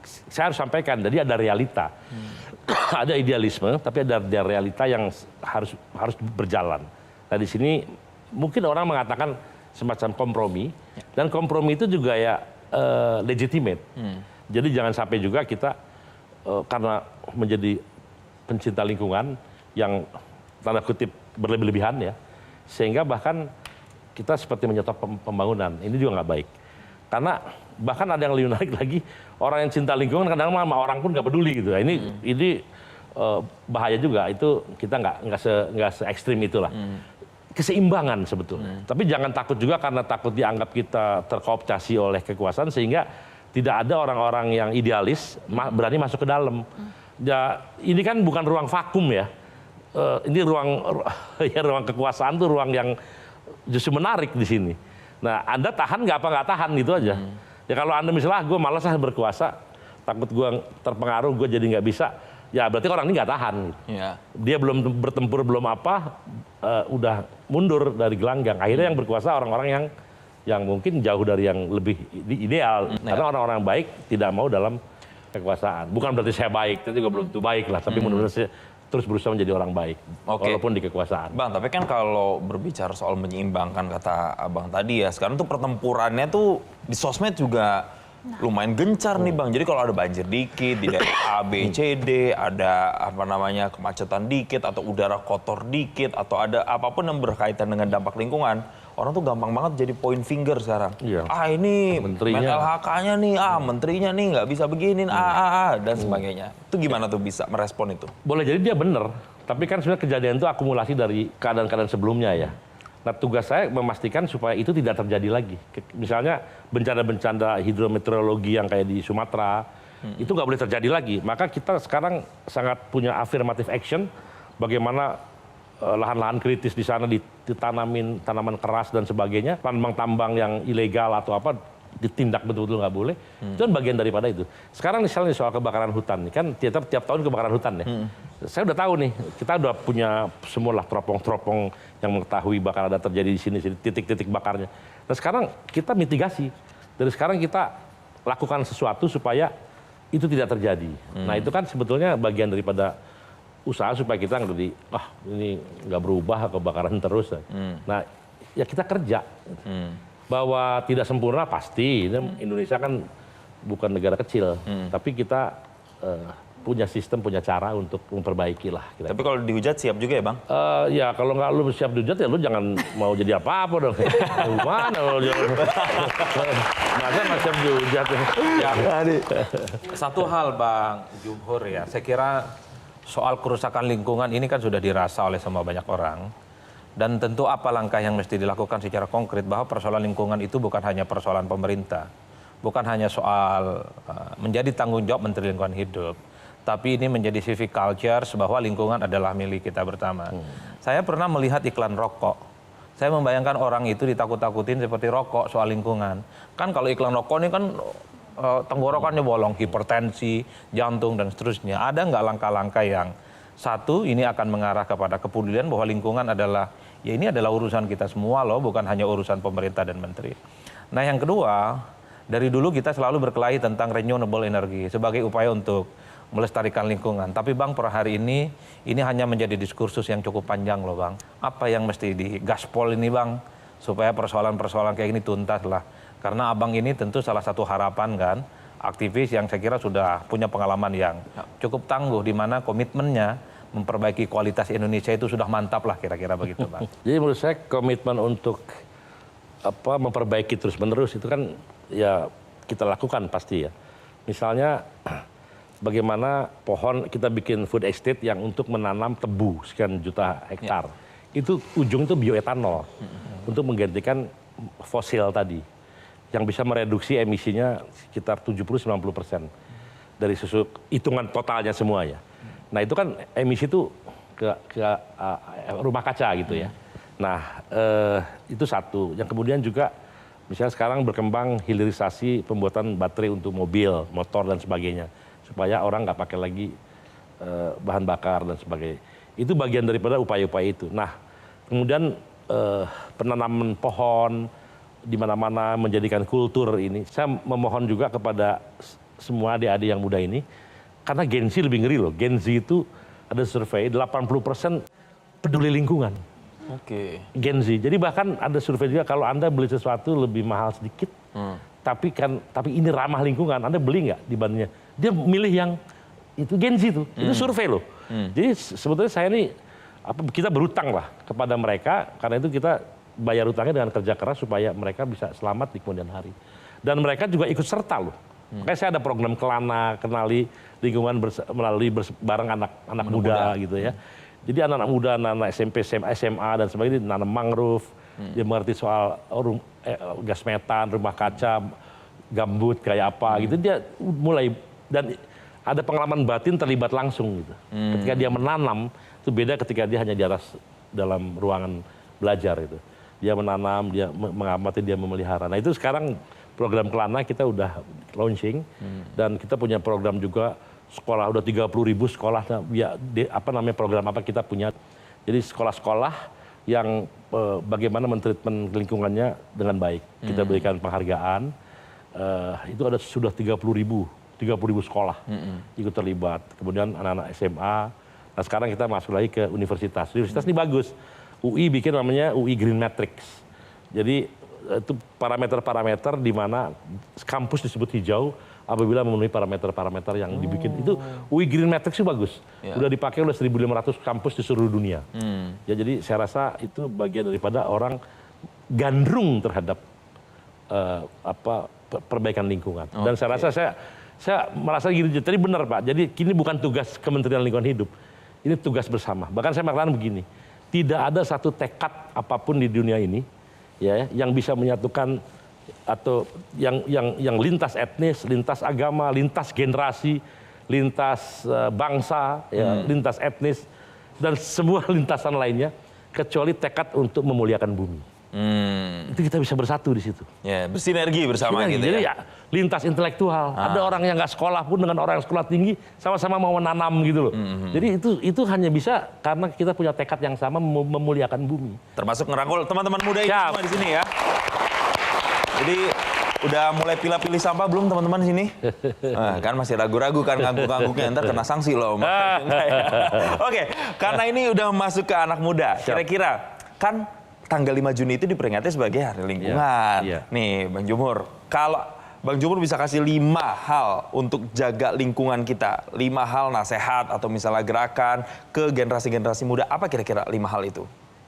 saya harus sampaikan, jadi ada realita. Ada idealisme, tapi ada realita yang harus berjalan. Nah di sini mungkin orang mengatakan semacam kompromi, dan kompromi itu juga ya legitimate. Jadi jangan sampai juga kita karena menjadi pencinta lingkungan yang tanda kutip berlebih-lebihan ya, sehingga bahkan kita seperti menyetop pembangunan. Ini juga nggak baik. Karena bahkan ada yang lebih menarik lagi, orang yang cinta lingkungan kadang-kadang sama orang pun nggak peduli gitu. Nah, ini bahaya juga. Itu kita nggak se ekstrim itulah. Keseimbangan sebetulnya. Tapi jangan takut juga karena takut dianggap kita terkooptasi oleh kekuasaan sehingga tidak ada orang-orang yang idealis berani masuk ke dalam. Ya, ini kan bukan ruang vakum ya. Ini ruang kekuasaan tuh ruang yang justru menarik di sini. Nah, Anda tahan nggak tahan gitu aja. Ya kalau Anda misalnya gue malas berkuasa, takut gue terpengaruh, gue jadi nggak bisa. Ya berarti orang ini nggak tahan. Ya. Dia belum bertempur, belum apa, udah mundur dari gelanggang. Akhirnya yang berkuasa orang-orang yang mungkin jauh dari yang lebih ideal. Karena orang-orang baik tidak mau dalam kekuasaan. Bukan berarti saya baik, itu juga belum tentu baik lah. Tapi menurut saya terus berusaha menjadi orang baik, walaupun di kekuasaan. Bang, tapi kan kalau berbicara soal menyeimbangkan kata Abang tadi ya, sekarang tuh pertempurannya tuh di sosmed juga lumayan gencar nih Bang. Jadi kalau ada banjir dikit, di daerah A, B, C, D, ada kemacetan dikit, atau udara kotor dikit, atau ada apapun yang berkaitan dengan dampak lingkungan, orang tuh gampang banget jadi point finger sekarang. Iya. Ini Menterinya. LHK-nya nih, menterinya nih nggak bisa beginin, dan sebagainya. Itu gimana tuh bisa merespon itu? Boleh jadi dia benar, tapi kan sebenarnya kejadian itu akumulasi dari keadaan-keadaan sebelumnya ya. Nah tugas saya memastikan supaya itu tidak terjadi lagi. Misalnya bencana-bencana hidrometeorologi yang kayak di Sumatera, itu nggak boleh terjadi lagi. Maka kita sekarang sangat punya affirmative action, bagaimana lahan-lahan kritis di sana ditanamin tanaman keras dan sebagainya, tambang-tambang yang ilegal atau apa ditindak betul-betul nggak boleh. Itu kan bagian daripada itu. Sekarang misalnya soal kebakaran hutan, kan tiap tahun kebakaran hutan ya. Saya udah tahu nih, kita udah punya semua lah teropong-teropong yang mengetahui bakal ada terjadi di sini titik-titik bakarnya. Nah sekarang kita mitigasi. Dari sekarang kita lakukan sesuatu supaya itu tidak terjadi. Nah itu kan sebetulnya bagian daripada usaha supaya kita nggak jadi, ini nggak berubah kebakaran terus. Nah ya kita kerja. Bahwa tidak sempurna pasti. Indonesia kan bukan negara kecil, tapi kita punya sistem, punya cara untuk memperbaiki lah. Tapi kalau dihujat siap juga ya Bang? Ya kalau nggak lu siap dihujat ya lu jangan mau jadi apa-apa dong. Gimana lu masa nggak siap dihujat ya? Satu hal Bang Jumhur ya, saya kira soal kerusakan lingkungan ini kan sudah dirasa oleh semua banyak orang. Dan tentu apa langkah yang mesti dilakukan secara konkret bahwa persoalan lingkungan itu bukan hanya persoalan pemerintah. Bukan hanya soal menjadi tanggung jawab Menteri Lingkungan Hidup. Tapi ini menjadi civic culture bahwa lingkungan adalah milik kita bersama. Saya pernah melihat iklan rokok. Saya membayangkan orang itu ditakut-takutin seperti rokok soal lingkungan. Kan kalau iklan rokok ini kan tenggorokannya bolong, hipertensi, jantung dan seterusnya. Ada nggak langkah-langkah yang satu ini akan mengarah kepada kepedulian bahwa lingkungan adalah ya ini adalah urusan kita semua loh, bukan hanya urusan pemerintah dan menteri. Nah yang kedua, dari dulu kita selalu berkelahi tentang renewable energy sebagai upaya untuk melestarikan lingkungan. Tapi Bang per hari ini hanya menjadi diskursus yang cukup panjang loh Bang. Apa yang mesti digaspol ini Bang supaya persoalan-persoalan kayak ini tuntas lah. Karena Abang ini tentu salah satu harapan kan, aktivis yang saya kira sudah punya pengalaman yang cukup tangguh di mana komitmennya memperbaiki kualitas Indonesia itu sudah mantap lah kira-kira begitu Bang. Jadi menurut saya komitmen untuk memperbaiki terus-menerus itu kan ya kita lakukan pasti ya. Misalnya bagaimana pohon kita bikin food estate yang untuk menanam tebu sekian juta hektar. Itu ujung itu bioetanol untuk menggantikan fosil tadi yang bisa mereduksi emisinya sekitar 70-90% dari hitungan totalnya semuanya. Nah itu kan emisi itu ke rumah kaca gitu ya. Nah itu satu. Yang kemudian juga misalnya sekarang berkembang hilirisasi pembuatan baterai untuk mobil, motor dan sebagainya. Supaya orang nggak pakai lagi bahan bakar dan sebagainya. Itu bagian daripada upaya-upaya itu. Nah kemudian penanaman pohon di mana-mana menjadikan kultur ini. Saya memohon juga kepada semua adik-adik yang muda ini, karena Gen Z lebih ngeri loh. Gen Z itu ada survei 80% peduli lingkungan. Oke. Gen Z. Jadi bahkan ada survei juga kalau Anda beli sesuatu lebih mahal sedikit, tapi ini ramah lingkungan, Anda beli nggak dibandingnya? Dia milih yang itu Gen Z itu survei loh. Jadi sebetulnya saya ini kita berutang lah kepada mereka, karena itu kita bayar utangnya dengan kerja keras supaya mereka bisa selamat di kemudian hari. Dan mereka juga ikut serta loh. Makanya saya ada program Kelana, kenali lingkungan melalui bareng anak muda gitu ya. Jadi anak-anak muda, anak-anak SMP, SMA dan sebagainya nanam mangrove, dia mengerti soal gas metan, rumah kaca, gambut kayak apa gitu. Dia mulai dan ada pengalaman batin terlibat langsung gitu. Ketika dia menanam itu beda ketika dia hanya di atas dalam ruangan belajar itu. Dia menanam, dia mengamati, dia memelihara. Nah itu sekarang program Kelana kita udah launching dan kita punya program juga sekolah udah 30.000 sekolah ya program apa kita punya. Jadi sekolah-sekolah yang bagaimana mentreatment lingkungannya dengan baik. Kita berikan penghargaan. Itu ada sudah 30.000 sekolah ikut terlibat. Kemudian anak-anak SMA. Nah sekarang kita masuk lagi ke universitas. Universitas ini bagus. UI bikin namanya UI Green Matrix. Jadi itu parameter-parameter di mana kampus disebut hijau apabila memenuhi parameter-parameter yang dibikin. Itu UI Green Matrix itu bagus. Udah dipakai oleh 1.500 kampus di seluruh dunia. Ya jadi saya rasa itu bagian daripada orang gandrung terhadap perbaikan lingkungan. Dan saya rasa saya merasa gini, tadi benar Pak. Jadi kini bukan tugas Kementerian Lingkungan Hidup. Ini tugas bersama. Bahkan saya mengatakan begini, tidak ada satu tekad apapun di dunia ini ya yang bisa menyatukan atau yang lintas etnis, lintas agama, lintas generasi, lintas bangsa, ya, lintas etnis dan semua lintasan lainnya kecuali tekad untuk memuliakan bumi. Itu kita bisa bersatu di situ. Ya, bersinergi bersama gitu Jadi ya. Lintas intelektual. Ada orang yang nggak sekolah pun dengan orang yang sekolah tinggi sama-sama mau menanam gitu loh. Jadi itu hanya bisa karena kita punya tekad yang sama memuliakan bumi. Termasuk ngerangkul teman-teman muda ini semua di sini ya. Jadi udah mulai pilih sampah belum teman-teman di sini? Kan masih ragu-ragu kan ngangguk-ngangguknya, ntar kena sanksi loh. Oke, karena ini udah masuk ke anak muda. Kira-kira kan tanggal 5 Juni itu diperingati sebagai Hari Lingkungan. Nih Bang Jumhur, kalau Bang Jumhur bisa kasih 5 hal untuk jaga lingkungan kita, 5 hal nasihat atau misalnya gerakan ke generasi-generasi muda, apa kira-kira 5 hal itu?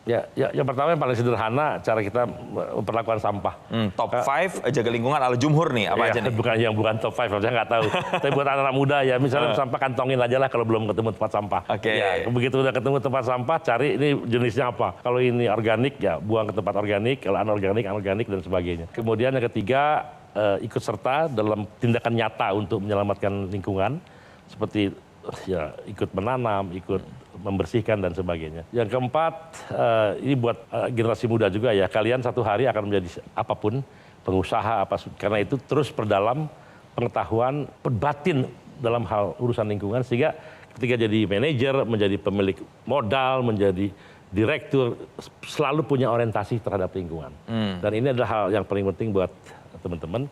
Ya, yang pertama yang paling sederhana cara kita memperlakukan sampah. Top 5 jaga lingkungan ala Jumhur nih, apa aja nih? Bukan top 5, saya nggak tahu. Tapi buat anak-anak muda ya, misalnya sampah kantongin aja lah kalau belum ketemu tempat sampah. Ya, begitu udah ketemu tempat sampah, cari ini jenisnya apa. Kalau ini organik ya buang ke tempat organik, kalau anorganik dan sebagainya. Kemudian yang ketiga, ikut serta dalam tindakan nyata untuk menyelamatkan lingkungan. Seperti ya ikut menanam, ikut membersihkan dan sebagainya. Yang keempat, ini buat generasi muda juga ya, kalian satu hari akan menjadi apapun, pengusaha apa, karena itu terus perdalam pengetahuan batin dalam hal urusan lingkungan, sehingga ketika jadi manajer, menjadi pemilik modal, menjadi direktur, selalu punya orientasi terhadap lingkungan. Dan ini adalah hal yang paling penting buat teman-teman.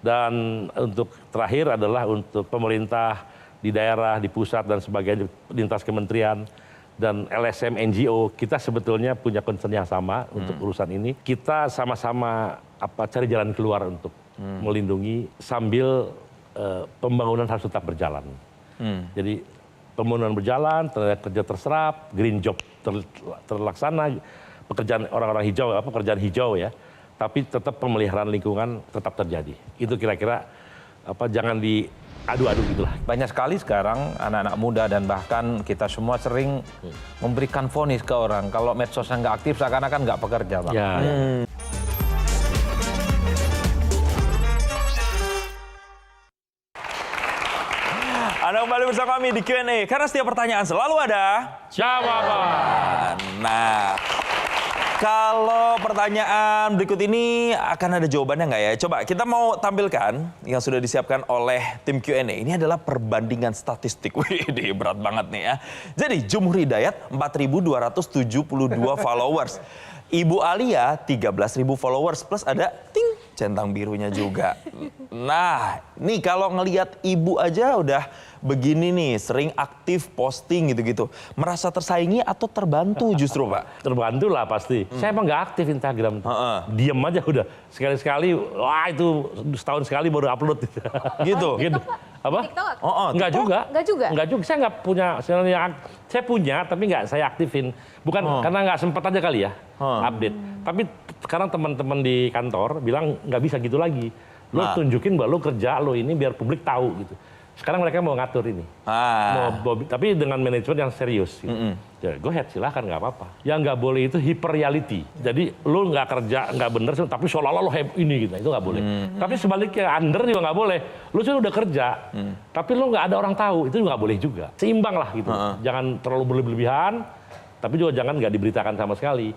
Dan untuk terakhir adalah untuk pemerintah di daerah, di pusat dan sebagainya, lintas kementerian dan LSM, NGO, kita sebetulnya punya concern yang sama untuk urusan ini. Kita sama-sama cari jalan keluar untuk melindungi sambil pembangunan harus tetap berjalan. Jadi pembangunan berjalan, tenaga kerja terserap, green job terlaksana, pekerjaan orang-orang hijau, pekerjaan hijau ya, tapi tetap pemeliharaan lingkungan tetap terjadi. Itu kira-kira jangan adu-adu gitulah. Banyak sekali sekarang anak-anak muda dan bahkan kita semua sering memberikan vonis ke orang. Kalau medsosnya nggak aktif, seakan-akan nggak pekerja, Bang. Anda kembali bersama kami di Q&A. Karena setiap pertanyaan selalu ada jawaban. Nah, kalau pertanyaan berikut ini akan ada jawabannya nggak ya? Coba kita mau tampilkan yang sudah disiapkan oleh tim Q&A. Ini adalah perbandingan statistik. Wih, berat banget nih ya. Jadi Jumhur Hidayat 4.272 followers. Ibu Alia 13.000 followers plus ada ting centang birunya juga. Nah, nih kalau ngelihat ibu aja udah begini nih, sering aktif posting gitu-gitu. Merasa tersaingi atau terbantu justru, Pak? Terbantu lah pasti. Saya emang nggak aktif Instagram. Diem aja udah. Sekali-sekali, wah itu setahun sekali baru upload. Gitu? Gitu. Apa? TikTok? Enggak juga. Enggak juga? Enggak juga. Saya nggak punya. Saya punya, tapi nggak saya aktifin. Bukan karena nggak sempat aja kali ya update. Tapi sekarang teman-teman di kantor bilang nggak bisa gitu lagi. Lo tunjukin bahwa lo kerja lo ini biar publik tahu gitu. Sekarang mereka mau ngatur ini, tapi dengan manajemen yang serius. Gitu. Ya, go ahead, silahkan nggak apa-apa. Yang nggak boleh itu hyper reality. Jadi lo nggak kerja nggak bener, tapi seolah-olah lo ini gitu, itu nggak boleh. Tapi sebaliknya under juga nggak boleh. Lo sudah udah kerja, tapi lo nggak ada orang tahu, itu nggak boleh juga. Seimbang lah gitu. Jangan terlalu berlebihan, tapi juga jangan nggak diberitakan sama sekali.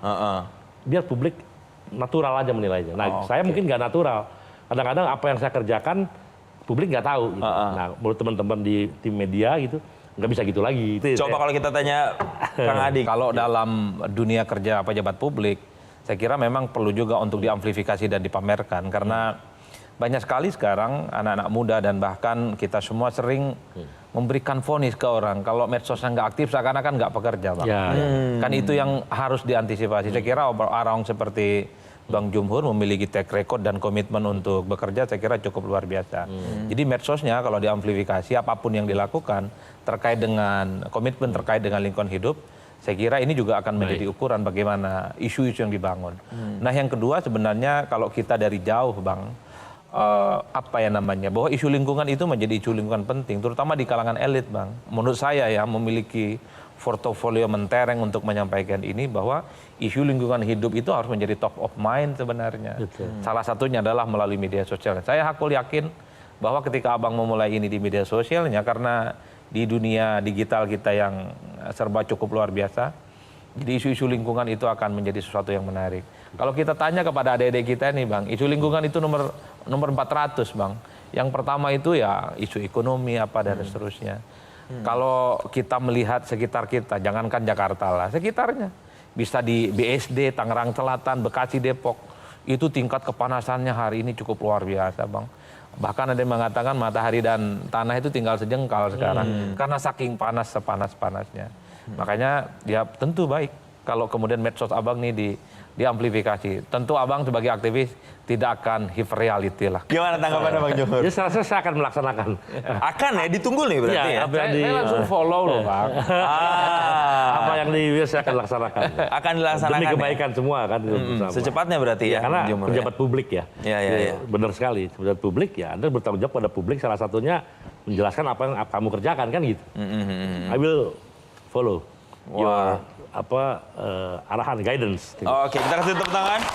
Biar publik natural aja menilainya. Nah, saya mungkin nggak natural. Kadang-kadang apa yang saya kerjakan publik nggak tahu. Gitu. Nah, menurut teman-teman di tim media gitu, nggak bisa gitu lagi. Coba kalau kita tanya Kang Adi. Kalau dalam dunia kerja pejabat publik, saya kira memang perlu juga untuk diamplifikasi dan dipamerkan. Karena banyak sekali sekarang anak-anak muda dan bahkan kita semua sering memberikan vonis ke orang. Kalau medsosnya nggak aktif, seakan-akan nggak pekerja, Bang. Kan itu yang harus diantisipasi. Saya kira orang seperti Bang Jumhur memiliki track record dan komitmen untuk bekerja, saya kira cukup luar biasa. Jadi medsosnya kalau diamplifikasi, apapun yang dilakukan terkait dengan komitmen terkait dengan lingkungan hidup, saya kira ini juga akan menjadi ukuran bagaimana isu-isu yang dibangun. Nah, yang kedua sebenarnya kalau kita dari jauh, Bang, bahwa isu lingkungan itu menjadi isu lingkungan penting, terutama di kalangan elit, Bang. Menurut saya ya, memiliki portofolio mentereng untuk menyampaikan ini, bahwa isu lingkungan hidup itu harus menjadi top of mind sebenarnya. Salah satunya adalah melalui media sosial. Saya hakul yakin bahwa ketika Abang memulai ini di media sosialnya, karena di dunia digital kita yang serba cukup luar biasa, jadi isu-isu lingkungan itu akan menjadi sesuatu yang menarik. Kalau kita tanya kepada adik-adik kita nih, Bang, isu lingkungan itu nomor 400, Bang. Yang pertama itu ya isu ekonomi apa dan seterusnya. Kalau kita melihat sekitar kita, jangankan Jakarta lah, sekitarnya. Bisa di BSD, Tangerang Selatan, Bekasi, Depok. Itu tingkat kepanasannya hari ini cukup luar biasa, Bang. Bahkan ada yang mengatakan matahari dan tanah itu tinggal sejengkal sekarang. Karena saking panas, sepanas-panasnya. Makanya ya tentu baik kalau kemudian medsos Abang nih diamplifikasi. Tentu Abang sebagai aktivis tidak akan hyper reality lah. Gimana tanggapannya Bang Jumhur? Ya saya akan melaksanakan. Akan ya, ditunggu nih berarti ya? Saya langsung follow loh, Bang. Apa yang saya akan laksanakan. Akan dilaksanakan. Demi kebaikan semua kan. Secepatnya berarti ya? Karena pejabat publik ya. Iya. Benar sekali. Pejabat publik ya, Anda bertanggung jawab pada publik, salah satunya menjelaskan apa yang kamu kerjakan kan gitu. I will follow your arahan, guidance. Oke, kita kasih tepuk tangan.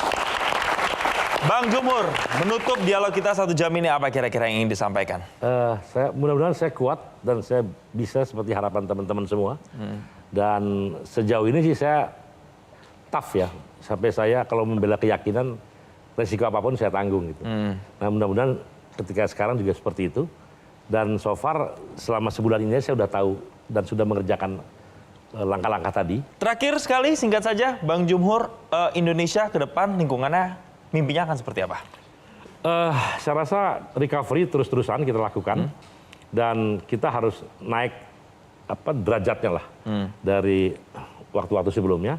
Bang Jumhur, menutup dialog kita 1 jam ini, apa kira-kira yang ingin disampaikan? Mudah-mudahan saya kuat dan saya bisa seperti harapan teman-teman semua. Dan sejauh ini sih saya tough ya. Sampai saya kalau membela keyakinan, resiko apapun saya tanggung gitu. Nah, mudah-mudahan ketika sekarang juga seperti itu. Dan so far selama sebulan ini saya sudah tahu dan sudah mengerjakan langkah-langkah tadi. Terakhir sekali, singkat saja, Bang Jumhur, Indonesia ke depan lingkungannya mimpinya akan seperti apa? Saya rasa recovery terus-terusan kita lakukan dan kita harus naik derajatnya lah dari waktu-waktu sebelumnya,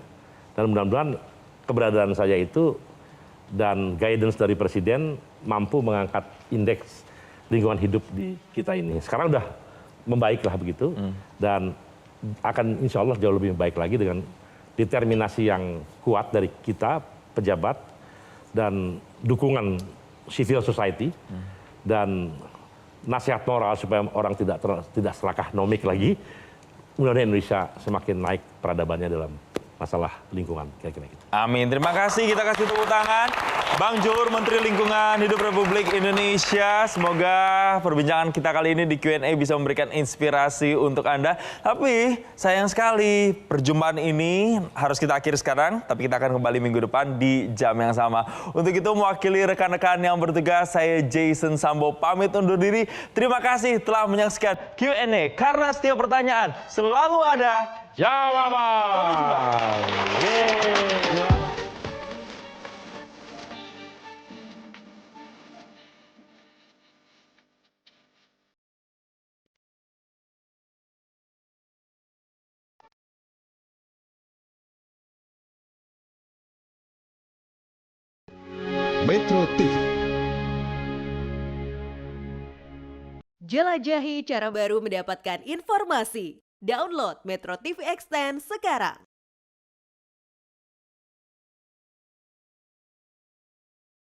dan mudah-mudahan keberadaan saya itu dan guidance dari Presiden mampu mengangkat indeks lingkungan hidup di kita ini. Sekarang udah membaik lah begitu dan akan insya Allah jauh lebih baik lagi dengan determinasi yang kuat dari kita pejabat dan dukungan civil society dan nasihat moral supaya orang tidak selakah nomik lagi. Mudah-mudahan Indonesia semakin naik peradabannya dalam masalah lingkungan, kira-kira gitu. Amin. Terima kasih. Kita kasih tepuk tangan. Bang Jumhur, Menteri Lingkungan Hidup Republik Indonesia. Semoga perbincangan kita kali ini di Q&A bisa memberikan inspirasi untuk Anda. Tapi sayang sekali perjumpaan ini harus kita akhiri sekarang. Tapi kita akan kembali minggu depan di jam yang sama. Untuk itu mewakili rekan-rekan yang bertugas, saya Jason Sambo pamit undur diri. Terima kasih telah menyaksikan Q&A. Karena setiap pertanyaan selalu ada jawaban. Metro TV. Jelajahi cara baru mendapatkan informasi. Download Metro TV Extend sekarang.